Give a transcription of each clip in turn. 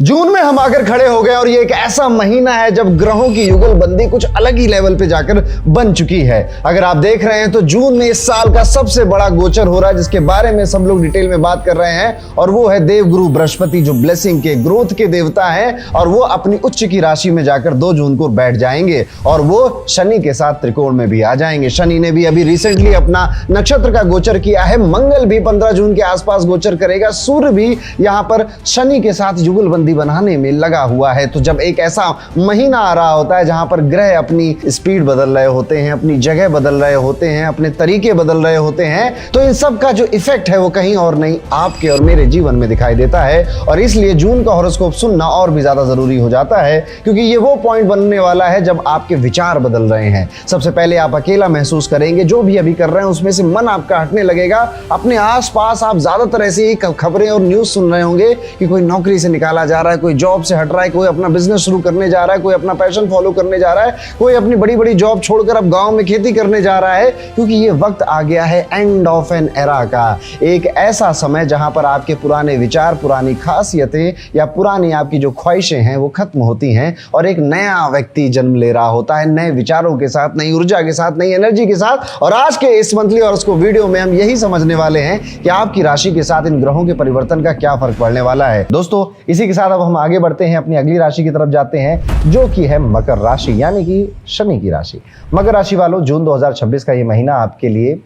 जून में हम आकर खड़े हो गए और ये एक ऐसा महीना है जब ग्रहों की युगलबंदी कुछ अलग ही लेवल पे जाकर बन चुकी है। अगर आप देख रहे हैं तो जून में इस साल का सबसे बड़ा गोचर हो रहा है जिसके बारे में सब लोग डिटेल में बात कर रहे हैं, और वो है देवगुरु बृहस्पति, जो ब्लेसिंग के, ग्रोथ के देवता हैं, और वो अपनी उच्च की राशि में जाकर 2 जून को बैठ जाएंगे और वो शनि के साथ त्रिकोण में भी आ जाएंगे। शनि ने भी अभी रिसेंटली अपना नक्षत्र का गोचर किया है। मंगल भी 15 जून के आसपास गोचर करेगा। सूर्य भी यहां पर शनि के साथ युगलबंदी बनाने में लगा हुआ है। तो जब एक ऐसा महीना आ रहा होता है जहां पर ग्रह अपनी स्पीड बदल रहे होते हैं, अपनी जगह बदल रहे होते हैं, अपने तरीके बदल रहे होते हैं, तो इन सब का जो इफेक्ट है वो कहीं और नहीं, आपके और मेरे जीवन में दिखाई देता है। और इसलिए जून का हॉरोस्कोप सुनना और भी ज्यादा जरूरी हो जाता है, क्योंकि ये वो पॉइंट बनने वाला है जब आपके विचार बदल रहे हैं। सबसे पहले आप अकेला महसूस करेंगे, जो भी अभी कर रहे हैं उसमें से मन आपका हटने लगेगा। अपने आसपास आप ज्यादातर ऐसी ही खबरें और न्यूज सुन रहे होंगे कि कोई नौकरी से निकाला जा रहा है, कोई जॉब से हट रहा है, कोई अपना बिजनेस शुरू करने जा रहा है, कोई अपना पैशन फॉलो करने जा रहा है, कोई अपनी बड़ी बड़ी जॉब छोड़कर अब गांव में खेती करने जा रहा है, क्योंकि ये वक्त आ गया है एंड ऑफ एन एरा का। एक ऐसा समय जहां पर आपके पुराने विचार, पुरानी खासियतें या पुरानी आपकी जो ख्वाहिशें हैं वो खत्म होती हैं और एक नया व्यक्ति जन्म ले रहा होता है, नए विचारों के साथ, नई ऊर्जा के साथ, नई एनर्जी के साथ। और आज के इस मंथली और उसको वीडियो में हम यही समझने वाले हैं कि आपकी राशि के साथ इन ग्रहों के परिवर्तन का क्या फर्क पड़ने वाला है। दोस्तों, इसी के साथ अब हम आगे बढ़ते हैं, अपनी अगली राशि की तरफ जाते हैं, जो कि है मकर राशि, यानी कि शनि की राशि। मकर राशि वालों, जून 2026 का ये महीना आपके लिए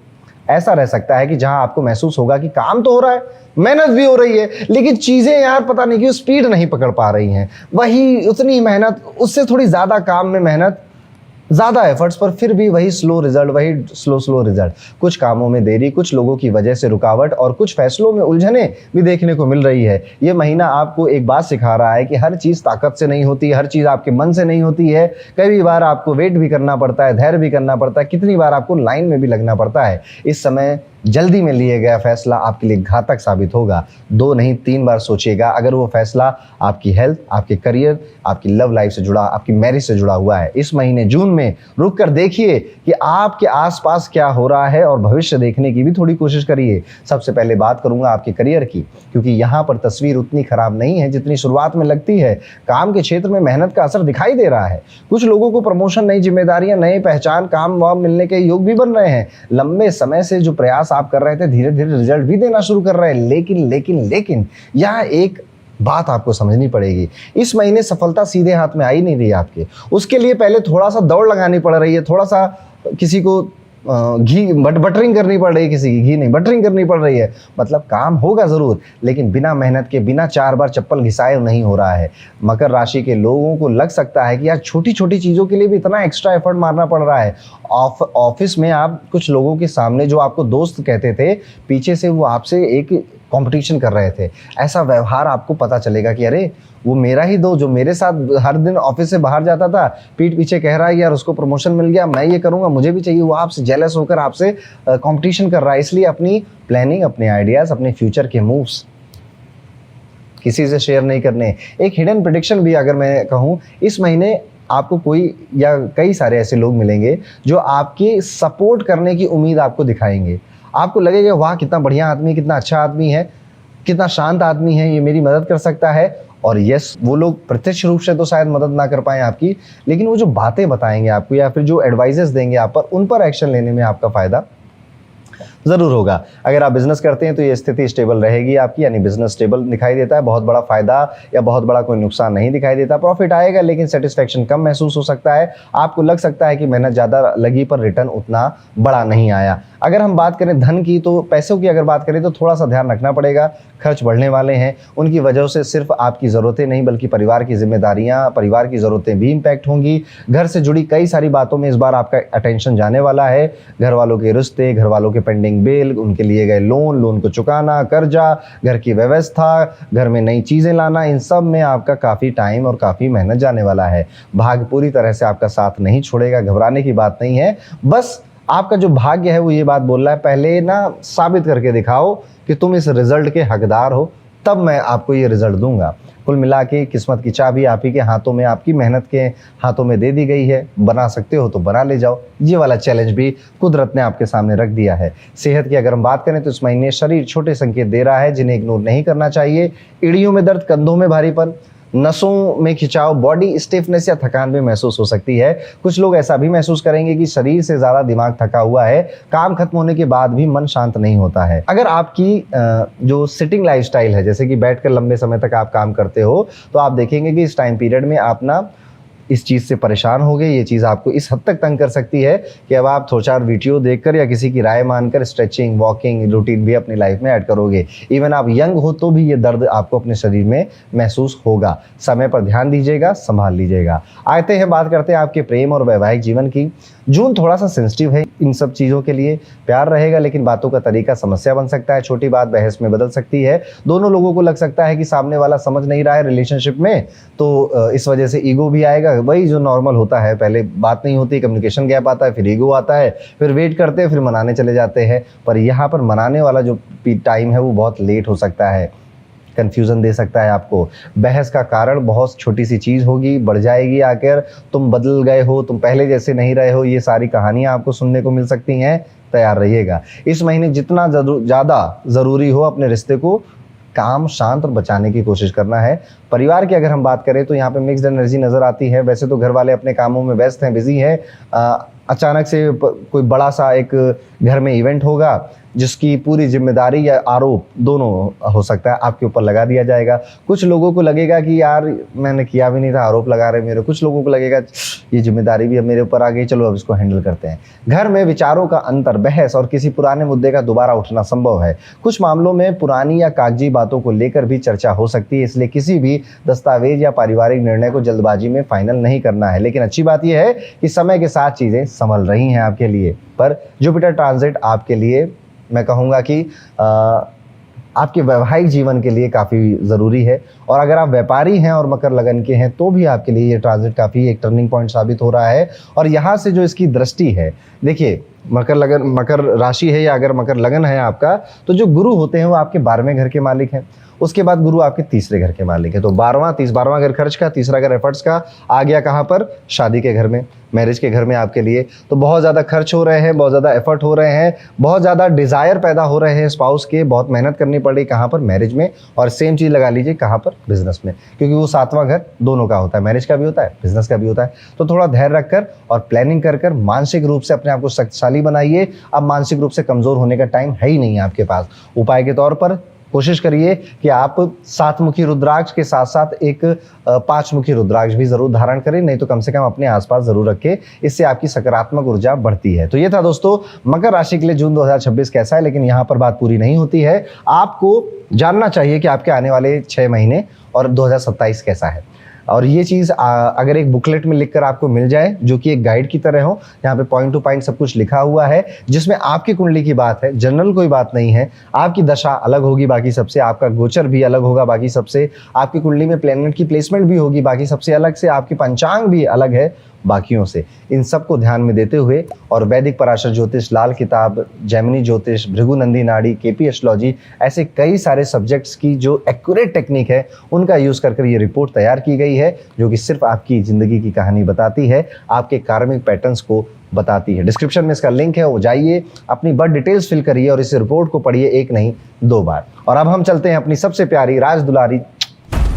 ऐसा रह सकता है कि जहां आपको महसूस होगा कि काम तो हो रहा है, मेहनत भी हो रही है, लेकिन चीजें यार पता नहीं क्यों स्पीड नहीं पकड़ पा रही हैं। वही उतनी मेहनत, उससे थोड़ी ज्यादा काम में मेहनत, ज्यादा एफर्ट्स, पर फिर भी वही स्लो रिजल्ट, वही स्लो रिजल्ट। कुछ कामों में देरी, कुछ लोगों की वजह से रुकावट और कुछ फैसलों में उलझने भी देखने को मिल रही है। ये महीना आपको एक बात सिखा रहा है कि हर चीज ताकत से नहीं होती, हर चीज आपके मन से नहीं होती है। कई बार आपको वेट भी करना पड़ता है, धैर्य भी करना पड़ता है, कितनी बार आपको लाइन में भी लगना पड़ता है। इस समय जल्दी में लिए गया फैसला आपके लिए घातक साबित होगा। 2 नहीं 3 बार सोचिएगा अगर वो फैसला आपकी हेल्थ, आपके करियर, आपकी लव लाइफ से जुड़ा, आपकी मैरिज से जुड़ा हुआ है। इस महीने जून में रुक कर देखिए कि आपके आसपास क्या हो रहा है और भविष्य देखने की भी थोड़ी कोशिश करिए। सबसे पहले बात करूंगा आपके करियर की, क्योंकि यहाँ पर तस्वीर उतनी खराब नहीं है जितनी शुरुआत में लगती है। काम के क्षेत्र में मेहनत का असर दिखाई दे रहा है। कुछ लोगों को प्रमोशन, नई जिम्मेदारियां, नई पहचान, काम वाम मिलने के योग भी बन रहे हैं। लंबे समय से जो प्रयास आप कर रहे थे धीरे धीरे रिजल्ट भी देना शुरू कर रहे हैं। लेकिन यह एक बात आपको समझनी पड़ेगी, इस महीने सफलता सीधे हाथ में आ ही नहीं रही है आपके। उसके लिए पहले थोड़ा सा दौड़ लगानी पड़ रही है, थोड़ा सा किसी को घी बटरिंग करनी पड़ रही है, किसी की घी नहीं बटरिंग करनी पड़ रही है। मतलब काम होगा जरूर, लेकिन बिना मेहनत के, बिना 4 बार चप्पल घिसाए नहीं हो रहा है। मकर राशि के लोगों को लग सकता है कि यार छोटी छोटी चीज़ों के लिए भी इतना एक्स्ट्रा एफर्ट मारना पड़ रहा है। ऑफिस में आप कुछ लोगों के सामने जो आपको दोस्त कहते थे, पीछे से वो आपसे एक कंपटीशन कर रहे थे। ऐसा व्यवहार आपको पता चलेगा कि अरे वो मेरा ही दोस्त जो मेरे साथ हर दिन ऑफिस से बाहर जाता था, पीठ पीछे कह रहा है यार उसको प्रमोशन मिल गया, मैं ये करूंगा, मुझे भी चाहिए। वो आपसे जेलस होकर आपसे कंपटीशन कर रहा है। इसलिए अपनी प्लानिंग, अपने आइडियाज, अपने फ्यूचर के मूव्स किसी से शेयर नहीं करने। एक हिडन प्रेडिक्शन भी अगर मैं कहूँ, इस महीने आपको कोई या कई सारे ऐसे लोग मिलेंगे जो आपके सपोर्ट करने की उम्मीद आपको दिखाएंगे। आपको लगेगा वाह कितना बढ़िया आदमी, कितना अच्छा आदमी है, कितना शांत आदमी है, ये मेरी मदद कर सकता है। और यस, वो लोग प्रत्यक्ष रूप से तो शायद मदद ना कर पाए आपकी, लेकिन वो जो बातें बताएंगे आपको या फिर जो एडवाइजेस देंगे आप पर, उन पर एक्शन लेने में आपका फायदा जरूर होगा। अगर आप बिजनेस करते हैं तो ये स्थिति स्टेबल रहेगी आपकी, यानी बिजनेस स्टेबल दिखाई देता है। बहुत बड़ा फायदा या बहुत बड़ा कोई नुकसान नहीं दिखाई देता। प्रॉफिट आएगा लेकिन सेटिस्फेक्शन कम महसूस हो सकता है। आपको लग सकता है कि मेहनत ज़्यादा लगी पर रिटर्न उतना बड़ा नहीं आया। अगर हम बात करें धन की, तो पैसों की अगर बात करें तो थोड़ा सा ध्यान रखना पड़ेगा। खर्च बढ़ने वाले हैं, उनकी वजह से सिर्फ आपकी ज़रूरतें नहीं बल्कि परिवार की जिम्मेदारियां, परिवार की ज़रूरतें भी इम्पैक्ट होंगी। घर से जुड़ी कई सारी बातों में इस बार आपका अटेंशन जाने वाला है। घर वालों के रिश्ते, घर वालों के पेंडिंग बिल, उनके लिए गए लोन को चुकाना, कर्जा, घर की व्यवस्था, घर में नई चीज़ें लाना, इन सब में आपका काफ़ी टाइम और काफ़ी मेहनत जाने वाला है। भाग्य पूरी तरह से आपका साथ नहीं छोड़ेगा, घबराने की बात नहीं है। बस आपका जो भाग्य है वो ये बात बोल रहा है, पहले ना साबित करके दिखाओ कि तुम इस रिजल्ट के हकदार हो, तब मैं आपको ये रिजल्ट दूंगा। कुल मिला के किस्मत की चाबी आप ही के हाथों में, आपकी मेहनत के हाथों में दे दी गई है। बना सकते हो तो बना ले जाओ। ये वाला चैलेंज भी कुदरत ने आपके सामने रख दिया है। सेहत की अगर हम बात करें तो इस महीने शरीर छोटे संकेत दे रहा है जिन्हें इग्नोर नहीं करना चाहिए। एड़ियों में दर्द, कंधों में भारीपन, नसों में खिंचाव, बॉडी स्टिफनेस या थकान भी महसूस हो सकती है। कुछ लोग ऐसा भी महसूस करेंगे कि शरीर से ज़्यादा दिमाग थका हुआ है, काम खत्म होने के बाद भी मन शांत नहीं होता है। अगर आपकी जो सिटिंग लाइफस्टाइल है, जैसे कि बैठकर लंबे समय तक आप काम करते हो, तो आप देखेंगे कि इस टाइम पीरियड में आप ना इस चीज़ से परेशान हो गए। ये चीज़ आपको इस हद तक तंग कर सकती है कि अब आप 2-4 वीडियो देखकर या किसी की राय मानकर स्ट्रेचिंग, वॉकिंग रूटीन भी अपनी लाइफ में ऐड करोगे। इवन आप यंग हो तो भी ये दर्द आपको अपने शरीर में महसूस होगा। समय पर ध्यान दीजिएगा, संभाल लीजिएगा। आते हैं, बात करते हैं आपके प्रेम और वैवाहिक जीवन की। जून थोड़ा सा सेंसिटिव है इन सब चीज़ों के लिए। प्यार रहेगा लेकिन बातों का तरीका समस्या बन सकता है। छोटी बात बहस में बदल सकती है। दोनों लोगों को लग सकता है कि सामने वाला समझ नहीं रहा है रिलेशनशिप में, तो इस वजह से ईगो भी आएगा। वही जो नॉर्मल होता है, पहले बात नहीं होती, कम्युनिकेशन गैप आता है, फिर ईगो आता है, फिर वेट करते हैं, फिर मनाने चले जाते हैं। पर यहाँ पर मनाने वाला जो टाइम है वो बहुत लेट हो सकता है, कंफ्यूजन दे सकता है आपको। बहस का कारण बहुत छोटी सी चीज़ होगी, बढ़ जाएगी आकर तुम बदल गए हो, तुम पहले जैसे नहीं रहे हो, ये सारी कहानियाँ आपको सुनने को मिल सकती हैं। तैयार रहिएगा। इस महीने जितना ज़्यादा ज़रूरी हो अपने रिश्ते को काम, शांत और बचाने की कोशिश करना है। परिवार की अगर हम बात करें तो यहाँ पे मिक्स्ड एनर्जी नज़र आती है। वैसे तो घर वाले अपने कामों में व्यस्त हैं, बिजी हैं। अचानक से कोई बड़ा सा एक घर में इवेंट होगा जिसकी पूरी जिम्मेदारी या आरोप दोनों हो सकता है आपके ऊपर लगा दिया जाएगा। कुछ लोगों को लगेगा कि यार मैंने किया भी नहीं था, आरोप लगा रहे मेरे। कुछ लोगों को लगेगा ये जिम्मेदारी भी अब मेरे ऊपर आ गई, चलो अब इसको हैंडल करते हैं। घर में विचारों का अंतर, बहस और किसी पुराने मुद्दे का दोबारा उठना संभव है। कुछ मामलों में पुरानी या कागजी बातों को लेकर भी चर्चा हो सकती है, इसलिए किसी भी दस्तावेज या पारिवारिक निर्णय को जल्दबाजी में फाइनल नहीं करना है। लेकिन अच्छी बात यह है कि समय के साथ चीज़ें संभल रही हैं आपके लिए। पर जुपिटर ट्रांजिट आपके लिए, मैं कहूँगा कि आपके वैवाहिक जीवन के लिए काफ़ी ज़रूरी है। और अगर आप व्यापारी हैं और मकर लगन के हैं तो भी आपके लिए ये ट्रांजिट काफ़ी एक टर्निंग पॉइंट साबित हो रहा है। और यहाँ से जो इसकी दृष्टि है, देखिए मकर राशि है या अगर मकर लगन है आपका, तो जो गुरु होते हैं वो आपके 12वें घर के मालिक हैं। उसके बाद गुरु आपके तीसरे घर के मालिक है। तो 12वां घर खर्च का, तीसरा घर एफर्ट्स का, आ गया कहाँ पर? शादी के घर में, मैरिज के घर में आपके लिए। तो बहुत ज़्यादा खर्च हो रहे हैं, बहुत ज़्यादा एफर्ट हो रहे हैं, बहुत ज़्यादा डिज़ायर पैदा हो रहे हैं स्पाउस के, बहुत मेहनत करनी पड़ रही कहाँ पर? मैरिज में। और सेम चीज़ लगा लीजिए कहाँ पर? बिजनेस में, क्योंकि वो 7वां घर दोनों का होता है, मैरिज का भी होता है, बिजनेस का भी होता है। तो थोड़ा धैर्य रखकर और प्लानिंग कर मानसिक रूप से अपने आप को शक्तिशाली बनाइए। अब मानसिक रूप से कमज़ोर होने का टाइम है ही नहीं आपके पास। उपाय के तौर पर कोशिश करिए कि आप 7 मुखी रुद्राक्ष के साथ साथ एक 5 मुखी रुद्राक्ष भी जरूर धारण करें, नहीं तो कम से कम अपने आसपास जरूर रखें। इससे आपकी सकारात्मक ऊर्जा बढ़ती है। तो ये था दोस्तों मकर राशि के लिए जून 2026 कैसा है। लेकिन यहाँ पर बात पूरी नहीं होती है, आपको जानना चाहिए कि आपके आने वाले 6 महीने और 2027 कैसा है। और ये चीज़ अगर एक बुकलेट में लिखकर आपको मिल जाए, जो कि एक गाइड की तरह हो, यहाँ पे पॉइंट टू पॉइंट सब कुछ लिखा हुआ है, जिसमें आपकी कुंडली की बात है, जनरल कोई बात नहीं है। आपकी दशा अलग होगी बाकी सबसे, आपका गोचर भी अलग होगा बाकी सबसे, आपकी कुंडली में प्लैनेट की प्लेसमेंट भी होगी बाकी सबसे अलग से, आपकी पंचांग भी अलग है बाकियों से। इन सब को ध्यान में देते हुए और वैदिक पराशर ज्योतिष, लाल किताब, जैमिनी ज्योतिष, भृगुनंदी नाड़ी, केपी एस्ट्रोलॉजी, ऐसे कई सारे सब्जेक्ट्स की जो एक्यूरेट टेक्निक है उनका यूज़ कर ये रिपोर्ट तैयार की गई है, जो कि सिर्फ आपकी ज़िंदगी की कहानी बताती है, आपके कार्मिक पैटर्न्स को बताती है। डिस्क्रिप्शन में इसका लिंक है, वो जाइए, अपनी बर्थ डिटेल्स फिल करिए और इस रिपोर्ट को पढ़िए, एक नहीं 2 बार। और अब हम चलते हैं अपनी सबसे प्यारी राज दुलारी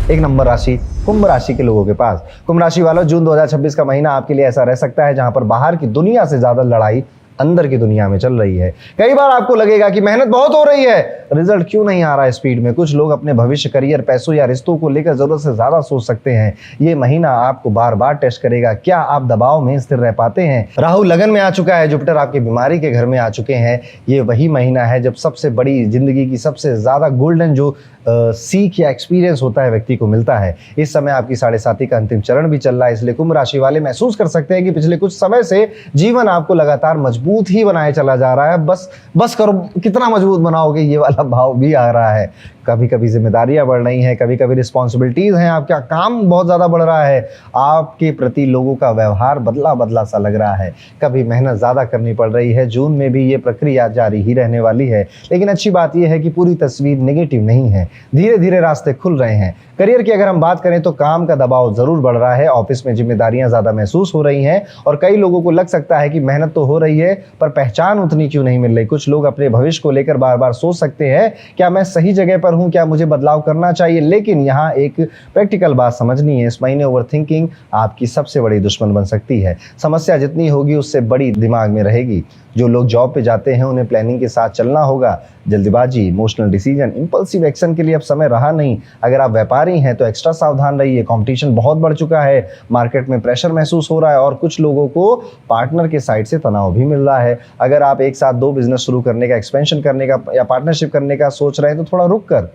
1 नंबर राशि कुंभ राशि के लोगों के पास। कुंभ राशि वालों, जून 2026 का महीना आपके लिए ऐसा रह सकता है जहां पर बाहर की दुनिया से ज्यादा लड़ाई अंदर की दुनिया में चल रही है। कई बार आपको लगेगा कि मेहनत बहुत हो रही है, रिजल्ट क्यों नहीं आ रहा है स्पीड में। कुछ लोग अपने भविष्य, करियर, पैसों या रिश्तों को लेकर जरूरत से ज्यादा सोच सकते हैं। ये महीना आपको बार बार टेस्ट करेगा, क्या आप दबाव में स्थिर रह पाते हैं। राहु लगन में आ चुका है, जुपिटर आपकी बीमारी के घर में आ चुके हैं। ये वही महीना है जब सबसे बड़ी, जिंदगी की सबसे ज्यादा गोल्डन जो सीख या एक्सपीरियंस होता है व्यक्ति को मिलता है। इस समय आपकी 7.5 का अंतिम चरण भी चल रहा है, इसलिए कुंभ राशि वाले महसूस कर सकते हैं कि पिछले कुछ समय से जीवन आपको लगातार मजबूत ही बनाए चला जा रहा है। बस करो, कितना मजबूत बनाओगे, ये वाला भाव भी आ रहा है। कभी कभी जिम्मेदारियां बढ़ रही हैं, कभी कभी रिस्पॉन्सिबिलिटीज हैं, आपका काम बहुत ज़्यादा बढ़ रहा है, आपके प्रति लोगों का व्यवहार बदला बदला सा लग रहा है, कभी मेहनत ज़्यादा करनी पड़ रही है। जून में भी ये प्रक्रिया जारी ही रहने वाली है। लेकिन अच्छी बात यह है कि पूरी तस्वीर नेगेटिव नहीं है, धीरे धीरे रास्ते खुल रहे हैं। करियर की अगर हम बात करें तो काम का दबाव जरूर बढ़ रहा है, ऑफिस में जिम्मेदारियां ज़्यादा महसूस हो रही हैं और कई लोगों को लग सकता है कि मेहनत तो हो रही है पर पहचान उतनी क्यों नहीं मिल रही। कुछ लोग अपने भविष्य को लेकर बार बार सोच सकते हैं, क्या मैं सही जगह पर हूं, क्या मुझे बदलाव करना चाहिए। लेकिन यहाँ एक प्रैक्टिकल बात समझनी है, इस महीने ओवरथिंकिंग आपकी सबसे बड़ी दुश्मन बन सकती है। समस्या जितनी होगी उससे बड़ी दिमाग में रहेगी। जो लोग जॉब पे जाते हैं उन्हें प्लानिंग के साथ चलना होगा। जल्दबाजी, इमोशनल डिसीजन, इंपल्सिव एक्शन के लिए अब समय रहा नहीं। अगर आप व्यापारी हैं तो एक्स्ट्रा सावधान रहिए। कंपटीशन बहुत बढ़ चुका है, मार्केट में प्रेशर महसूस हो रहा है और कुछ लोगों को पार्टनर के साइड से तनाव भी मिल रहा है। अगर आप एक साथ 2 बिजनेस शुरू करने का, एक्सपेंशन करने का या पार्टनरशिप करने का सोच रहे हैं तो थोड़ा रुक कर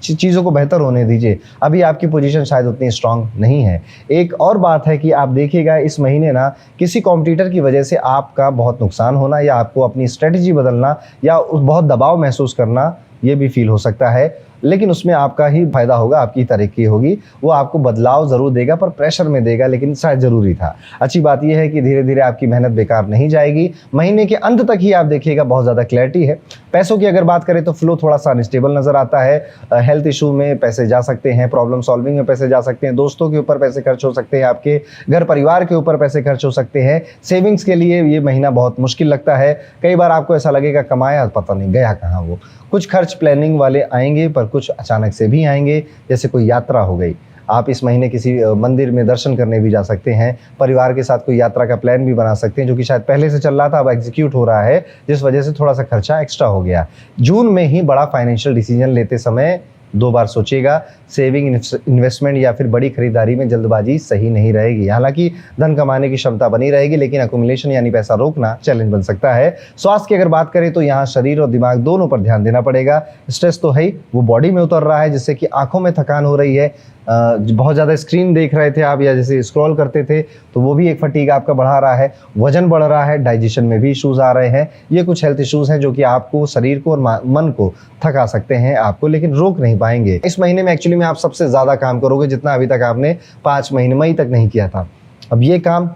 चीज़ों को बेहतर होने दीजिए। अभी आपकी पोजीशन शायद उतनी स्ट्रांग नहीं है। एक और बात है कि आप देखिएगा इस महीने ना किसी कॉम्पिटिटर की वजह से आपका बहुत नुकसान होना या आपको अपनी स्ट्रेटजी बदलना या बहुत दबाव महसूस करना, ये भी फील हो सकता है। लेकिन उसमें आपका ही फायदा होगा, आपकी तरक्की होगी। वो आपको बदलाव जरूर देगा पर प्रेशर में देगा, लेकिन शायद जरूरी था। अच्छी बात यह है कि धीरे धीरे आपकी मेहनत बेकार नहीं जाएगी। महीने के अंत तक ही आप देखिएगा बहुत ज़्यादा क्लैरिटी है। पैसों की अगर बात करें तो फ्लो थोड़ा सा अनस्टेबल नजर आता है। हेल्थ इशू में पैसे जा सकते हैं, प्रॉब्लम सॉल्विंग में पैसे जा सकते हैं, दोस्तों के ऊपर पैसे खर्च हो सकते हैं, आपके घर परिवार के ऊपर पैसे खर्च हो सकते हैं। सेविंग्स के लिए ये महीना बहुत मुश्किल लगता है। कई बार आपको ऐसा लगेगा कमाया पता नहीं गया कहाँ वो। कुछ खर्च प्लानिंग वाले आएंगे पर कुछ अचानक से भी आएंगे, जैसे कोई यात्रा हो गई। आप इस महीने किसी मंदिर में दर्शन करने भी जा सकते हैं। परिवार के साथ कोई यात्रा का प्लान भी बना सकते हैं जो कि शायद पहले से चल रहा था, अब एग्जीक्यूट हो रहा है, जिस वजह से थोड़ा सा खर्चा एक्स्ट्रा हो गया। जून में ही बड़ा फाइनेंशियल डिसीजन लेते समय 2 बार सोचिएगा। सेविंग, इन्वेस्टमेंट या फिर बड़ी खरीदारी में जल्दबाजी सही नहीं रहेगी। हालांकि धन कमाने की क्षमता बनी रहेगी, लेकिन अकुमुलेशन यानी पैसा रोकना चैलेंज बन सकता है। स्वास्थ्य की अगर बात करें तो यहाँ शरीर और दिमाग दोनों पर ध्यान देना पड़ेगा। स्ट्रेस तो है ही, वो बॉडी में उतर रहा है, जिससे कि आंखों में थकान हो रही है। बहुत ज़्यादा स्क्रीन देख रहे थे आप या जैसे स्क्रॉल करते थे तो वो भी एक फटीग आपका बढ़ा रहा है। वजन बढ़ रहा है, डाइजेशन में भी इश्यूज आ रहे हैं। ये कुछ हेल्थ इश्यूज हैं जो कि आपको, शरीर को और मन को थका सकते हैं आपको, लेकिन रोक नहीं पाएंगे। इस महीने में एक्चुअली में आप सबसे ज़्यादा काम करोगे जितना अभी तक आपने 5 महीने मई तक नहीं किया था। अब ये काम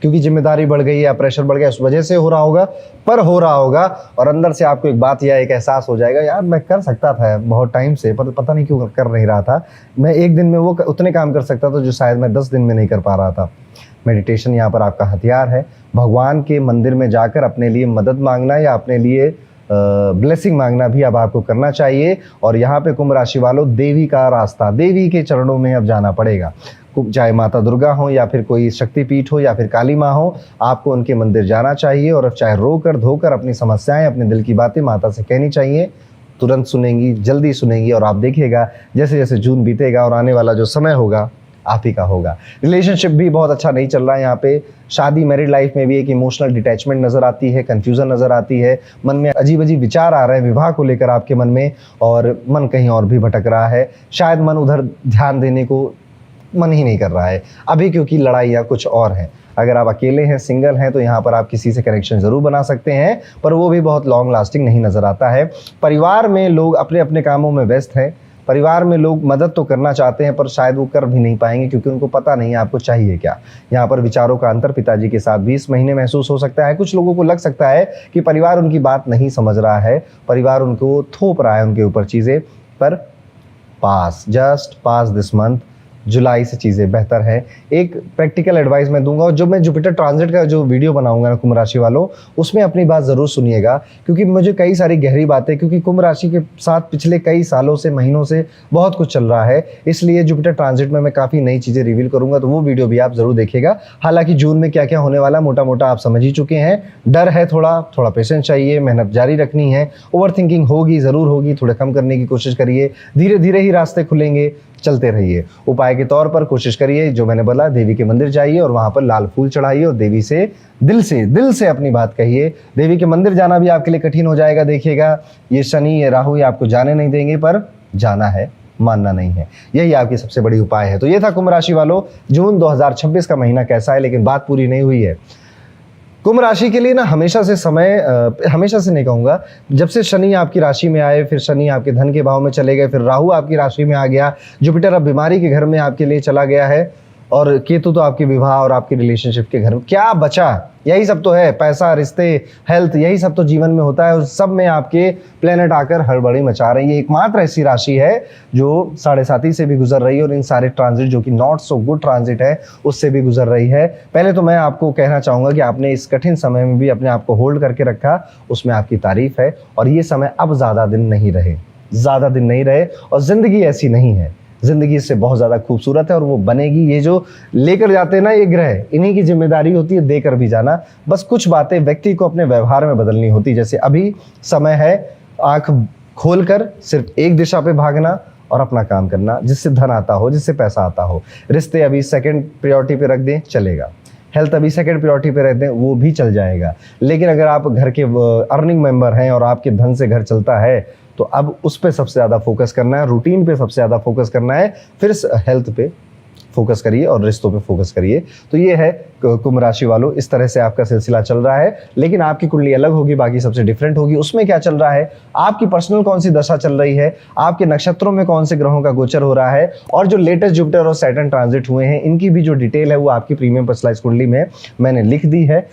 क्योंकि जिम्मेदारी बढ़ गई या प्रेशर बढ़ गया उस वजह से हो रहा होगा, पर हो रहा होगा और अंदर से आपको एक बात या एक एहसास हो जाएगा, यार मैं कर सकता था बहुत टाइम से, पर पता नहीं क्यों कर नहीं रहा था। मैं एक दिन में वो उतने काम कर सकता था जो शायद मैं 10 दिन में नहीं कर पा रहा था। मेडिटेशन यहाँ पर आपका हथियार है। भगवान के मंदिर में जाकर अपने लिए मदद मांगना या अपने लिए ब्लेसिंग मांगना भी अब आपको करना चाहिए। और यहाँ पे कुंभ राशि वालों, देवी का रास्ता, देवी के चरणों में अब जाना पड़ेगा। चाहे माता दुर्गा हो या फिर कोई शक्तिपीठ हो या फिर काली माँ हो, आपको उनके मंदिर जाना चाहिए और अब चाहे रोकर धोकर अपनी समस्याएं, अपने दिल की बातें माता से कहनी चाहिए। तुरंत सुनेंगी, जल्दी सुनेंगी और आप देखिएगा जैसे जैसे जून बीतेगा और आने वाला जो समय होगा आप ही का होगा। रिलेशनशिप भी बहुत अच्छा नहीं चल रहा है यहाँ पे। शादी, मैरिड लाइफ में भी एक इमोशनल डिटैचमेंट नजर आती है, कंफ्यूजन नजर आती है, मन में अजीब अजीब विचार आ रहे हैं विवाह को लेकर आपके मन में और मन कहीं और भी भटक रहा है। शायद मन उधर ध्यान देने को मन ही नहीं कर रहा है अभी, क्योंकि लड़ाइयाँ कुछ और हैं। अगर आप अकेले हैं, सिंगल हैं, तो यहाँ पर आप किसी से कनेक्शन जरूर बना सकते हैं, पर वो भी बहुत लॉन्ग लास्टिंग नहीं नजर आता है। परिवार में लोग अपने अपने कामों में व्यस्त हैं। परिवार में लोग मदद तो करना चाहते हैं पर शायद वो कर भी नहीं पाएंगे क्योंकि उनको पता नहीं है आपको चाहिए क्या। यहाँ पर विचारों का अंतर पिताजी के साथ भी इस महीने महसूस हो सकता है। कुछ लोगों को लग सकता है कि परिवार उनकी बात नहीं समझ रहा है, परिवार उनको थोप रहा है उनके ऊपर चीज़ें, पर जस्ट पास दिस मंथ, जुलाई से चीज़ें बेहतर है। एक प्रैक्टिकल एडवाइस मैं दूंगा और जो मैं जुपिटर ट्रांजिट का जो वीडियो बनाऊंगा ना कुंभ राशि वालों, उसमें अपनी बात ज़रूर सुनिएगा क्योंकि मुझे कई सारी गहरी बातें, क्योंकि कुंभ राशि के साथ पिछले कई सालों से, महीनों से बहुत कुछ चल रहा है, इसलिए जुपिटर ट्रांजिट में मैं काफ़ी नई चीज़ें रिवील करूंगा, तो वो वीडियो भी आप ज़रूर देखिएगा। हालांकि जून में क्या क्या होने वाला मोटा मोटा आप समझ ही चुके हैं। डर है, थोड़ा पेशेंस चाहिए, मेहनत जारी रखनी है। ओवर थिंकिंग होगी, ज़रूर होगी, थोड़ा कम करने की कोशिश करिए। धीरे धीरे ही रास्ते खुलेंगे, चलते रहिए। उपाय के तौर पर कोशिश करिए, जो मैंने बोला, देवी के मंदिर जाइए और वहां पर लाल फूल चढ़ाइए और देवी से दिल से अपनी बात कहिए। देवी के मंदिर जाना भी आपके लिए कठिन हो जाएगा, देखिएगा ये शनि, ये राहु ये आपको जाने नहीं देंगे, पर जाना है, मानना नहीं है। यही आपकी सबसे बड़ी उपाय है। तो ये था कुंभ राशि वालों, जून 2026 का महीना कैसा है, लेकिन बात पूरी नहीं हुई है। कुंभ राशि के लिए ना हमेशा से नहीं कहूँगा, जब से शनि आपकी राशि में आए, फिर शनि आपके धन के भाव में चले गए, फिर राहु आपकी राशि में आ गया, जुपिटर अब बीमारी के घर में आपके लिए चला गया है और केतु तो आपके विवाह और आपकी रिलेशनशिप के घर में। क्या बचा? यही सब तो है, पैसा, रिश्ते, हेल्थ, यही सब तो जीवन में होता है। उस सब में आपके प्लेनेट आकर हड़बड़ी मचा रही है। एकमात्र ऐसी राशि है जो 7.5 से भी गुजर रही है और इन सारे ट्रांजिट जो कि नॉट सो गुड ट्रांजिट है उससे भी गुजर रही है। पहले तो मैं आपको कहना चाहूँगा कि आपने इस कठिन समय में भी अपने आप को होल्ड करके रखा, उसमें आपकी तारीफ है और ये समय अब ज़्यादा दिन नहीं रहे। ज़्यादा दिन नहीं रहे और ज़िंदगी ऐसी नहीं है, ज़िंदगी इससे बहुत ज़्यादा खूबसूरत है और वो बनेगी। ये जो लेकर जाते हैं ना ये ग्रह, इन्हीं की जिम्मेदारी होती है देकर भी जाना। बस कुछ बातें व्यक्ति को अपने व्यवहार में बदलनी होती, जैसे अभी समय है आंख खोलकर सिर्फ एक दिशा पे भागना और अपना काम करना, जिससे धन आता हो, जिससे पैसा आता हो। रिश्ते अभी सेकंड प्रायोरिटी पे रख दें, चलेगा। हेल्थ अभी सेकंड प्रायोरिटी पे रख दें, वो भी चल जाएगा। लेकिन अगर आप घर के अर्निंग मेंबर हैं और आपके धन से घर चलता है तो अब उस पे सबसे ज़्यादा फोकस करना है, रूटीन पे सबसे ज़्यादा फोकस करना है, फिर हेल्थ पे फोकस करिए और रिश्तों पे फोकस करिए। तो ये है कुंभ राशि वालों, इस तरह से आपका सिलसिला चल रहा है। लेकिन आपकी कुंडली अलग होगी, बाकी सबसे डिफरेंट होगी। उसमें क्या चल रहा है, आपकी पर्सनल कौन सी दशा चल रही है, आपके नक्षत्रों में कौन से ग्रहों का गोचर हो रहा है, और जो लेटेस्ट जुपिटर और सैटर्न ट्रांजिट हुए हैं इनकी भी जो डिटेल है वो आपकी प्रीमियम पर्सनलाइज कुंडली में मैंने लिख दी है।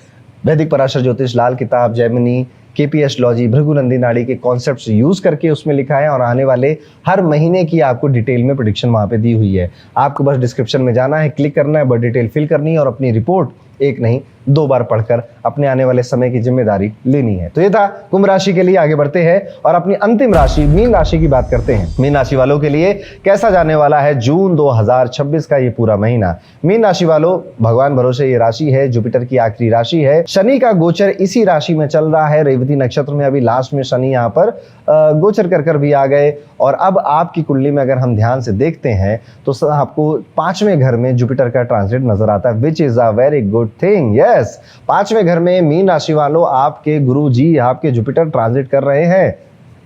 वैदिक पराशर ज्योतिष लाल किताब, जैमिनी, केपी एस्ट्रोलॉजी, भृगुनंदी नाड़ी के कॉन्सेप्ट्स यूज करके उसमें लिखा है और आने वाले हर महीने की आपको डिटेल में प्रेडिक्शन वहां पे दी हुई है। आपको बस डिस्क्रिप्शन में जाना है, क्लिक करना है, बस डिटेल फिल करनी है और अपनी रिपोर्ट एक नहीं 2 बार पढ़कर अपने आने वाले समय की जिम्मेदारी लेनी है। तो ये था कुंभ राशि के लिए। आगे बढ़ते हैं और अपनी अंतिम राशि मीन राशि की बात करते हैं। मीन राशि वालों के लिए कैसा जाने वाला है जून 2026 का ये पूरा महीना। मीन राशि वालों, भगवान भरोसे ये राशि है, जुपिटर की आखिरी राशि है। शनि का गोचर इसी राशि में चल रहा है, रेवती नक्षत्र में। अभी लास्ट में शनि यहाँ पर गोचर कर भी आ गए। और अब आपकी कुंडली में अगर हम ध्यान से देखते हैं तो आपको 5वें घर में जुपिटर का ट्रांजिट नजर आता है, which is a very good thing. Yes, 5वें घर में मीन राशि वालों आपके गुरु जी, आपके जुपिटर ट्रांजिट कर रहे हैं।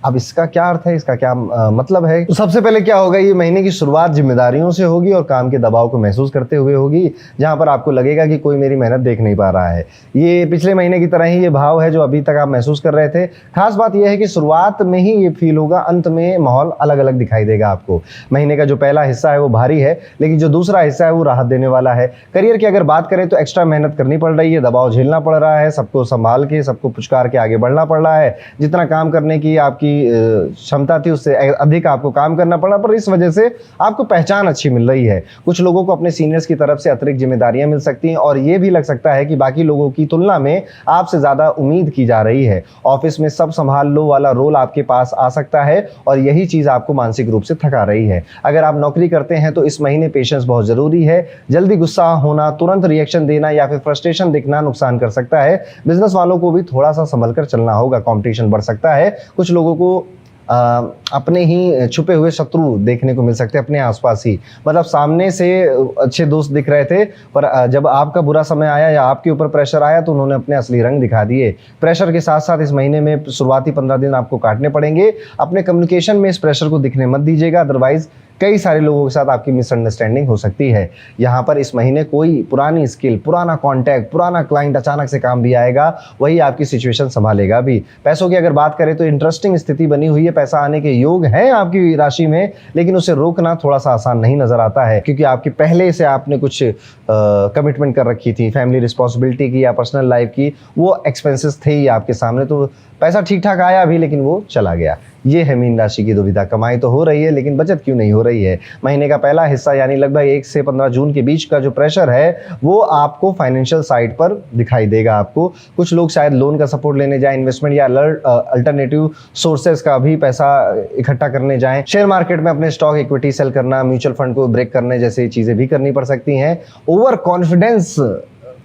अब इसका क्या अर्थ है, इसका क्या मतलब है? तो सबसे पहले क्या होगा, ये महीने की शुरुआत जिम्मेदारियों से होगी और काम के दबाव को महसूस करते हुए होगी, जहां पर आपको लगेगा कि कोई मेरी मेहनत देख नहीं पा रहा है। ये पिछले महीने की तरह ही ये भाव है जो अभी तक आप महसूस कर रहे थे। खास बात यह है कि शुरुआत में ही ये फील होगा, अंत में माहौल अलग अलग दिखाई देगा आपको। महीने का जो पहला हिस्सा है वो भारी है, लेकिन जो दूसरा हिस्सा है वो राहत देने वाला है। करियर की अगर बात करें तो एक्स्ट्रा मेहनत करनी पड़ रही है, दबाव झेलना पड़ रहा है, सबको संभाल के, सबको पुचकार के आगे बढ़ना पड़ रहा है। जितना काम करने की आपकी क्षमता थी उससे अधिक आपको काम करना पड़ा, पर इस वजह से आपको पहचान अच्छी मिल रही है। कुछ लोगों को अपने सीनियर्स की तरफ से अतिरिक्त जिम्मेदारियां मिल सकती हैं और ये भी लग सकता है कि बाकी लोगों की तुलना में आपसे ज्यादा उम्मीद की जा रही है। ऑफिस में सब संभाल लो वाला रोल आपके पास आ सकता है और यही चीज आपको मानसिक रूप से थका रही है। अगर आप नौकरी करते हैं तो इस महीने पेशेंस बहुत जरूरी है। जल्दी गुस्सा होना, तुरंत रिएक्शन देना या फिर फ्रस्ट्रेशन दिखना नुकसान कर सकता है। बिजनेस वालों को भी थोड़ा सा संभल कर चलना होगा, कंपटीशन बढ़ सकता है। कुछ लोगों को अपने ही छुपे हुए शत्रु देखने को मिल सकते हैं अपने आसपास ही। मतलब सामने से अच्छे दोस्त दिख रहे थे, पर जब आपका बुरा समय आया या आपके ऊपर प्रेशर आया तो उन्होंने अपने असली रंग दिखा दिए। प्रेशर के साथ साथ इस महीने में शुरुआती 15 दिन आपको काटने पड़ेंगे। अपने कम्युनिकेशन में इस प्रेशर को दिखने मत दीजिएगा, अदरवाइज कई सारे लोगों के साथ आपकी मिसअंडरस्टैंडिंग हो सकती है। यहाँ पर इस महीने कोई पुरानी स्किल, पुराना कॉन्टैक्ट, पुराना क्लाइंट अचानक से काम भी आएगा, वही आपकी सिचुएशन संभालेगा भी। पैसों की अगर बात करें तो इंटरेस्टिंग स्थिति बनी हुई है, पैसा आने के योग हैं आपकी राशि में, लेकिन उसे रोकना थोड़ा सा आसान नहीं नजर आता है, क्योंकि आपकी पहले से आपने कुछ कमिटमेंट कर रखी थी, फैमिली रिस्पॉन्सिबिलिटी की या पर्सनल लाइफ की, वो एक्सपेंसेस थे ही आपके सामने। तो पैसा ठीक ठाक आया भी, लेकिन वो चला गया। ये है मीन राशि की दुविधा। कमाई तो हो रही है लेकिन बचत क्यों नहीं हो रही है। महीने का पहला हिस्सा यानी लगभग 1 से 15 जून के बीच का जो प्रेशर है वो आपको फाइनेंशियल साइड पर दिखाई देगा। आपको कुछ लोग शायद लोन का सपोर्ट लेने जाएं, इन्वेस्टमेंट या अल्टरनेटिव सोर्सेज का भी पैसा इकट्ठा करने जाएं, शेयर मार्केट में अपने स्टॉक इक्विटी सेल करना, म्यूचुअल फंड को ब्रेक करने जैसी चीजें भी करनी पड़ सकती हैं। ओवर कॉन्फिडेंस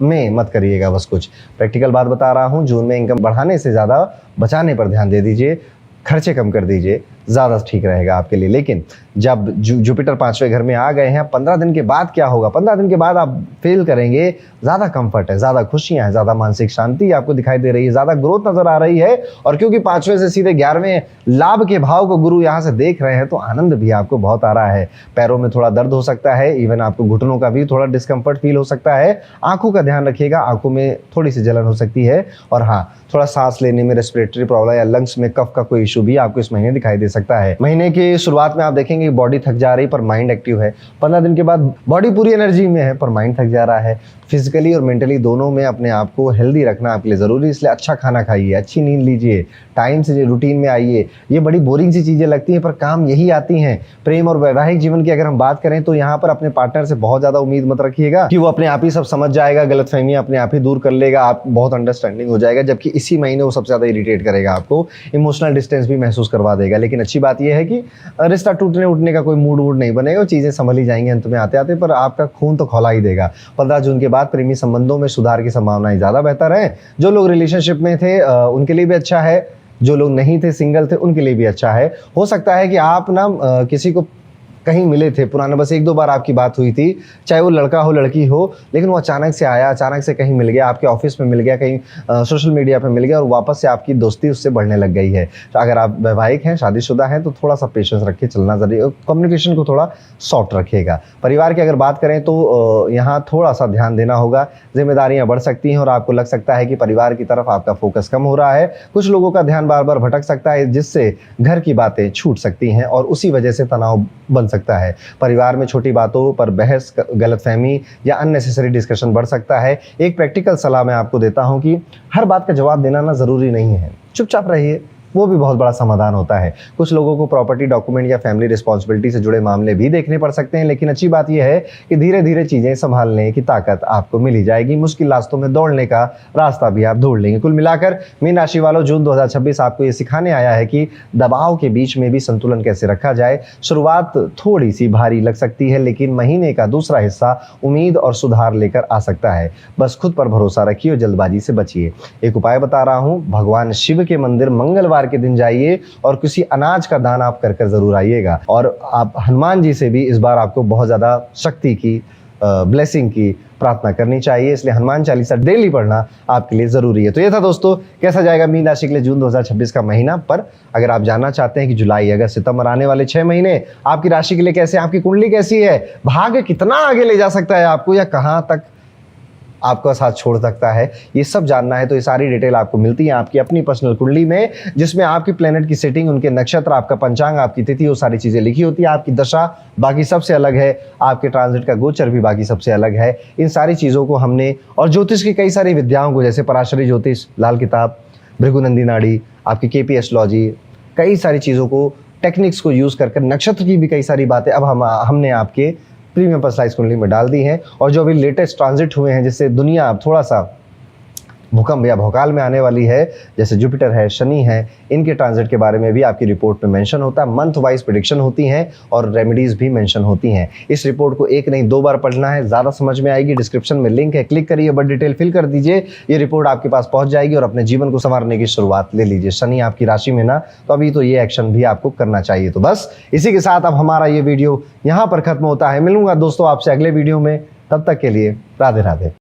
में मत करिएगा। बस कुछ प्रैक्टिकल बात बता रहा हूं। जून में इनकम बढ़ाने से ज्यादा बचाने पर ध्यान दे दीजिए, खर्चे कम कर दीजिए, ज़्यादा ठीक रहेगा आपके लिए। लेकिन जब जुपिटर 5वें घर में आ गए हैं, 15 दिन के बाद क्या होगा? 15 दिन के बाद आप फील करेंगे ज़्यादा कंफर्ट है, ज़्यादा खुशियाँ हैं, ज़्यादा मानसिक शांति आपको दिखाई दे रही है, ज़्यादा ग्रोथ नजर आ रही है। और क्योंकि 5वें से सीधे 11वें लाभ के भाव को गुरु यहाँ से देख रहे हैं तो आनंद भी आपको बहुत आ रहा है। पैरों में थोड़ा दर्द हो सकता है, इवन आपको घुटनों का भी थोड़ा डिस्कम्फर्ट फील हो सकता है। आंखों का ध्यान रखिएगा, आंखों में थोड़ी सी जलन हो सकती है। और हाँ, थोड़ा सांस लेने में रेस्पिरेटरी प्रॉब्लम या लंग्स में कफ का कोई इशू भी आपको इस महीने दिखाई दे सकता है। महीने की शुरुआत में आप देखेंगे बॉडी थक जा रही पर माइंड एक्टिव है। 15 दिन के बाद बॉडी पूरी एनर्जी में है पर माइंड थक जा रहा है। फिजिकली और मेंटली दोनों में अपने आप को हेल्दी रखना आपके लिए जरूरी, इसलिए अच्छा खाना खाइए, अच्छी नींद लीजिए, टाइम से रूटीन में आइए। ये बड़ी बोरिंग सी चीजें लगती हैं पर काम यही आती हैं। प्रेम और वैवाहिक जीवन की अगर हम बात करें तो यहाँ पर अपने पार्टनर से बहुत ज्यादा उम्मीद मत रखिएगा कि वो अपने आप ही सब समझ जाएगा, गलतफहमियां अपने आप ही दूर कर लेगा, आप बहुत अंडरस्टैंडिंग हो जाएगा। जबकि इसी महीने वो सबसे ज्यादा इरिटेट करेगा आपको, इमोशनल डिस्टेंस भी महसूस करवा देगा। लेकिन लेकिन अच्छी बात यह है कि रिश्ता टूटने उठने का कोई मूड वूड नहीं बनेगा, चीज़ें संभल ही जाएंगी अंत में आते आते, पर आपका खून तो खौला ही देगा। 15 जून के बाद प्रेमी संबंधों में सुधार की संभावनाएं ज़्यादा बेहतर हैं। जो लोग रिलेशनशिप में थे उनके लिए भी अच्छा है, जो लोग नहीं थे, सिंगल थे, उनके लिए भी अच्छा है। हो सकता है कि आप ना किसी को कहीं मिले थे पुराना, बस 1-2 बार आपकी बात हुई थी, चाहे वो लड़का हो लड़की हो, लेकिन वो अचानक से आया, अचानक से कहीं मिल गया, आपके ऑफिस में मिल गया, कहीं सोशल मीडिया पे मिल गया और वापस से आपकी दोस्ती उससे बढ़ने लग गई है। तो अगर आप वैवाहिक हैं, शादीशुदा हैं, तो थोड़ा सा पेशेंस रख के चलना जरूरी है, कम्युनिकेशन को थोड़ा सॉफ्ट रखिएगा। परिवार की अगर बात करें तो यहाँ थोड़ा सा ध्यान देना होगा, जिम्मेदारियाँ बढ़ सकती हैं और आपको लग सकता है कि परिवार की तरफ आपका फोकस कम हो रहा है। कुछ लोगों का ध्यान बार बार भटक सकता है, जिससे घर की बातें छूट सकती हैं और उसी वजह से तनाव बन सकता है। परिवार में छोटी बातों पर बहस, गलतफहमी या अननेसेसरी डिस्कशन बढ़ सकता है। एक प्रैक्टिकल सलाह मैं आपको देता हूं कि हर बात का जवाब देना ना जरूरी नहीं है, चुपचाप रहिए, वो भी बहुत बड़ा समाधान होता है। कुछ लोगों को प्रॉपर्टी, डॉक्यूमेंट या फैमिली रिस्पॉन्सिबिलिटी से जुड़े मामले भी देखने पड़ सकते हैं, लेकिन अच्छी बात यह है कि धीरे धीरे चीजें संभालने की ताकत आपको मिल ही जाएगी। मुश्किल रास्तों में दौड़ने का रास्ता भी आप ढूंढ लेंगे। कुल मिलाकर मीन राशि वालों, जून 2026 आपको ये सिखाने आया है कि दबाव के बीच में भी संतुलन कैसे रखा जाए। शुरुआत थोड़ी सी भारी लग सकती है, लेकिन महीने का दूसरा हिस्सा उम्मीद और सुधार लेकर आ सकता है। बस खुद पर भरोसा रखिए और जल्दबाजी से बचिए। एक उपाय बता रहा हूँ, भगवान शिव के मंदिर मंगलवार के दिन जाइए और किसी अनाज का दान आप कर जरूर आइएगा। और आप हनुमान जी से भी इस बार आपको बहुत ज्यादा शक्ति की, ब्लेसिंग की प्रार्थना करनी चाहिए, इसलिए हनुमान चालीसा डेली पढ़ना आपके लिए जरूरी है। तो ये था दोस्तों, कैसा जाएगा मीन राशि के लिए जून 2026 का महीना। पर अगर आप जानना चाहते हैं कि जुलाई, अगस्त, सितंबर आने वाले 6 महीने आपकी राशि के लिए कैसे, आपकी कुंडली कैसी है, भाग्य कितना आगे ले जा सकता है आपको या कहां तक आपका साथ छोड़ सकता है, ये सब जानना है तो ये सारी डिटेल आपको मिलती है आपकी अपनी पर्सनल कुंडली में, जिसमें आपकी प्लेनेट की सेटिंग, उनके नक्षत्र, आपका पंचांग, आपकी तिथि, वो सारी चीजें लिखी होती है। आपकी दशा बाकी सबसे अलग है, आपके ट्रांजिट का गोचर भी बाकी सबसे अलग है। इन सारी चीजों को हमने, और ज्योतिष की कई सारी विद्याओं को, जैसे पराशरी ज्योतिष, लाल किताब, भृगुनंदी नाड़ी, आपकी केपी एस्ट्रोलॉजी, कई सारी चीजों को, टेक्निक्स को यूज कर नक्षत्र की भी कई सारी बातें अब हमने आपके प्रीमियम पर्सनलाइज कुंडली में डाल दी हैं। और जो अभी लेटेस्ट ट्रांजिट हुए हैं, जिससे दुनिया अब थोड़ा सा भूकंप या भौकाल में आने वाली है, जैसे जुपिटर है, शनि है, इनके ट्रांजिट के बारे में भी आपकी रिपोर्ट में मेंशन होता है। मंथ वाइज प्रेडिक्शन होती हैं और रेमेडीज भी मेंशन होती हैं। इस रिपोर्ट को 1 नहीं 2 बार पढ़ना है, ज़्यादा समझ में आएगी। डिस्क्रिप्शन में लिंक है, क्लिक करिए, बड़ी डिटेल फिल कर दीजिए, ये रिपोर्ट आपके पास पहुंच जाएगी और अपने जीवन को संवारने की शुरुआत ले लीजिए। शनि आपकी राशि में ना, तो अभी तो ये एक्शन भी आपको करना चाहिए। तो बस इसी के साथ अब हमारा ये वीडियो यहाँ पर खत्म होता है। मिलूंगा दोस्तों आपसे अगले वीडियो में, तब तक के लिए राधे राधे।